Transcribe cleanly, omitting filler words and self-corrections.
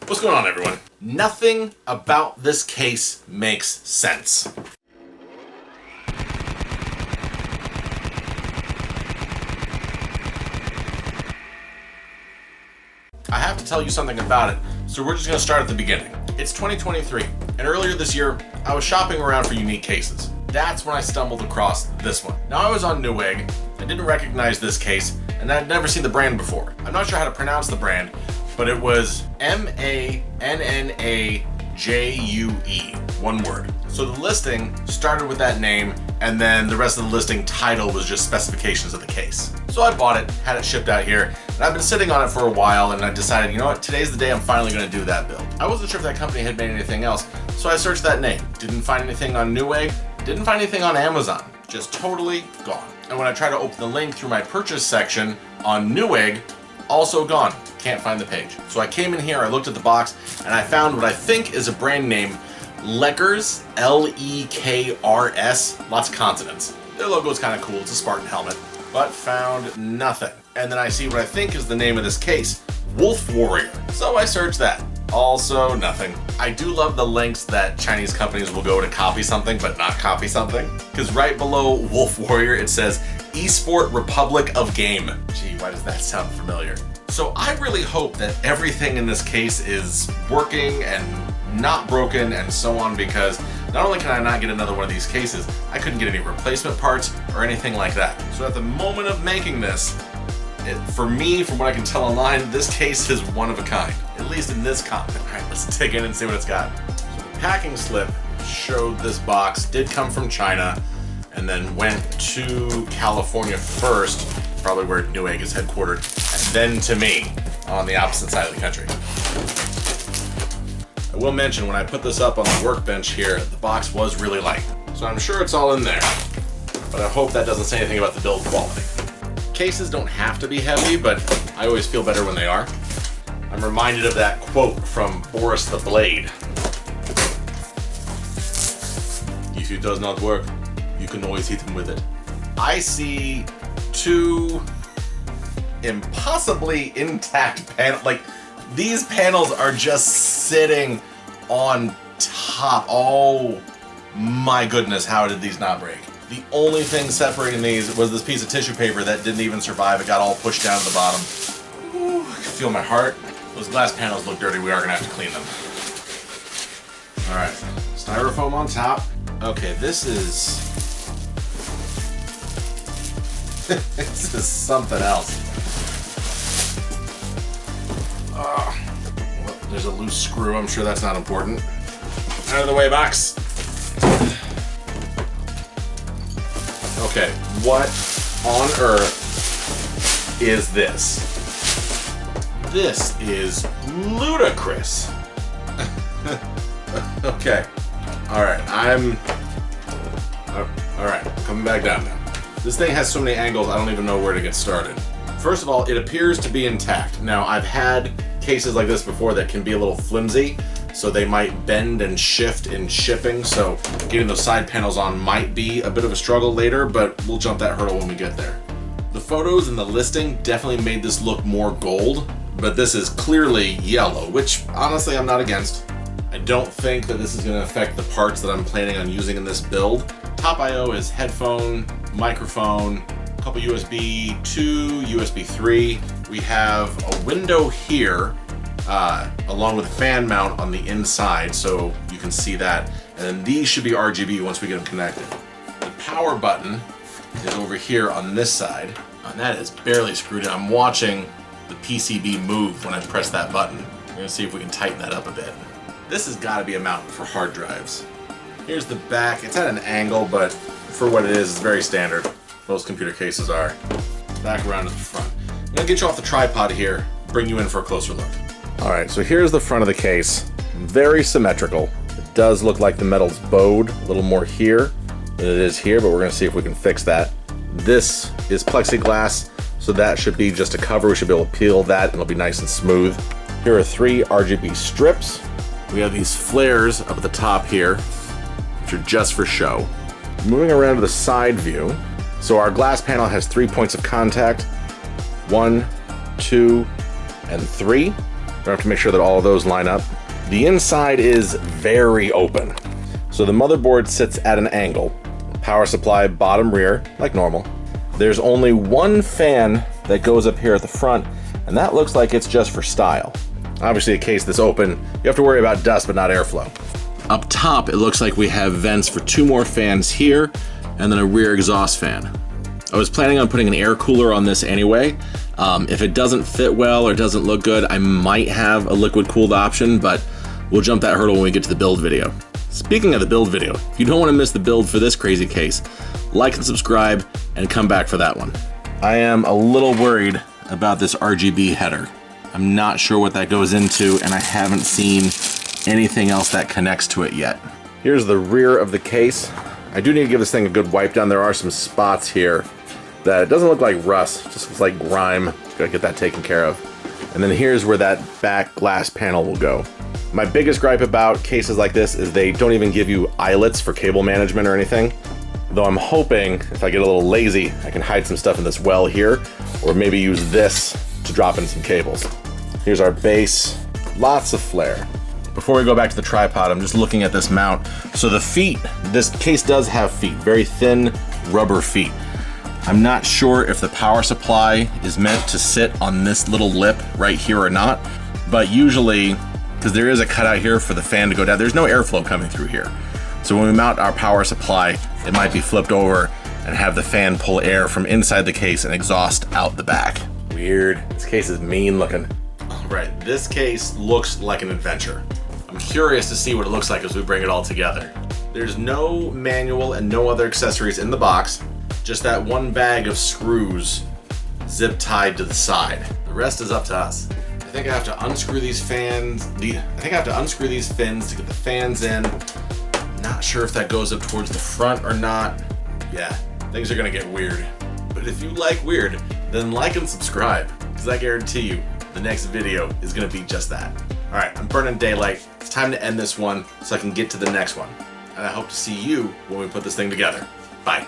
What's going on, everyone? Nothing about this case makes sense. I have to tell you something about it, so we're just going to start at the beginning. It's 2023, and earlier this year, I was shopping around for unique cases. That's when I stumbled across this one. Now, I was on Newegg, I didn't recognize this case, and I'd never seen the brand before. I'm not sure how to pronounce the brand, but it was Mannajaue, one word. So the listing started with that name, and then the rest of the listing title was just specifications of the case. So I bought it, had it shipped out here, and I've been sitting on it for a while, and I decided, you know what, today's the day I'm finally gonna do that build. I wasn't sure if that company had made anything else, so I searched that name. Didn't find anything on Newegg, didn't find anything on Amazon. Just totally gone. And when I tried to open the link through my purchase section on Newegg, also gone. Can't find the page. So I came in here, I looked at the box, and I found what I think is a brand name, Leks, L-E-K-R-S, lots of consonants. Their logo is kind of cool, it's a Spartan helmet, but found nothing. And then I see what I think is the name of this case, Wolf Warrior. So I searched that. Also nothing. I do love the lengths that Chinese companies will go to copy something but not copy something. Because right below Wolf Warrior it says Esport Republic of Game. Gee, why does that sound familiar? So I really hope that everything in this case is working and not broken and so on, because not only can I not get another one of these cases, I couldn't get any replacement parts or anything like that. So at the moment of making this, for me, from what I can tell online, this case is one of a kind, at least in this comment. All right, let's dig in and see what it's got. So the packing slip showed this box did come from China and then went to California first, probably where Newegg is headquartered, and then to me on the opposite side of the country. I will mention, when I put this up on the workbench here, the box was really light, so I'm sure it's all in there, but I hope that doesn't say anything about the build quality. Cases don't have to be heavy, but I always feel better when they are. I'm reminded of that quote from Boris the Blade. If it does not work, you can always hit him with it. I see two impossibly intact panels. Like, these panels are just sitting on top. Oh my goodness, how did these not break? The only thing separating these was this piece of tissue paper that didn't even survive. It got all pushed down to the bottom. Ooh, I can feel my heart. Those glass panels look dirty. We are gonna have to clean them. All right, styrofoam on top. Okay, this is this is something else. Well, there's a loose screw. I'm sure that's not important. Out of the way, box. Okay, what on earth is this? This is ludicrous. Okay, alright, coming back down now. This thing has so many angles, I don't even know where to get started. First of all, it appears to be intact. Now, I've had cases like this before that can be a little flimsy, so they might bend and shift in shipping, so getting those side panels on might be a bit of a struggle later, but we'll jump that hurdle when we get there. The photos and the listing definitely made this look more gold, but this is clearly yellow, which honestly I'm not against. I don't think that this is going to affect the parts that I'm planning on using in this build. Top I/O is headphone, microphone, a couple USB 2, USB 3. We have a window here, along with a fan mount on the inside, so you can see that. And then these should be RGB once we get them connected. The power button is over here on this side, and that is barely screwed in. I'm watching the PCB move when I press that button. We're gonna see if we can tighten that up a bit. This has got to be a mount for hard drives. Here's the back. It's at an angle, but for what it is, it's very standard. Most computer cases are. Back around to the front. I'm gonna get you off the tripod here, bring you in for a closer look. All right, so here's the front of the case. Very symmetrical. It does look like the metal's bowed a little more here than it is here, but we're gonna see if we can fix that. This is plexiglass, so that should be just a cover. We should be able to peel that and it'll be nice and smooth. Here are 3 RGB strips. We have these flares up at the top here, which are just for show. Moving around to the side view. So our glass panel has 3 points of contact. 1, 2, and 3. I have to make sure that all of those line up. The inside is very open. So the motherboard sits at an angle. Power supply bottom rear, like normal. There's only one fan that goes up here at the front, and that looks like it's just for style. Obviously, a case that's open, you have to worry about dust but not airflow. Up top, it looks like we have vents for 2 more fans here, and then a rear exhaust fan. I was planning on putting an air cooler on this anyway. If it doesn't fit well or doesn't look good, I might have a liquid cooled option, but we'll jump that hurdle when we get to the build video. Speaking of the build video, if you don't want to miss the build for this crazy case, like and subscribe and come back for that one. I am a little worried about this RGB header. I'm not sure what that goes into, and I haven't seen anything else that connects to it yet. Here's the rear of the case. I do need to give this thing a good wipe down. There are some spots here that it doesn't look like rust, it just looks like grime. Gotta get that taken care of. And then here's where that back glass panel will go. My biggest gripe about cases like this is they don't even give you eyelets for cable management or anything. Though I'm hoping, if I get a little lazy, I can hide some stuff in this well here, or maybe use this to drop in some cables. Here's our base, lots of flare. Before we go back to the tripod, I'm just looking at this mount. So the feet, this case does have feet, very thin rubber feet. I'm not sure if the power supply is meant to sit on this little lip right here or not, but usually, because there is a cutout here for the fan to go down, there's no airflow coming through here. So when we mount our power supply, it might be flipped over and have the fan pull air from inside the case and exhaust out the back. Weird, this case is mean looking. All right, this case looks like an adventure. I'm curious to see what it looks like as we bring it all together. There's no manual and no other accessories in the box, just that one bag of screws zip tied to the side. The rest is up to us. I think I have to unscrew these fans. I think I have to unscrew these fins to get the fans in. Not sure if that goes up towards the front or not. Yeah, things are gonna get weird. But if you like weird, then like and subscribe, because I guarantee you the next video is gonna be just that. All right, I'm burning daylight. It's time to end this one so I can get to the next one. And I hope to see you when we put this thing together. Bye.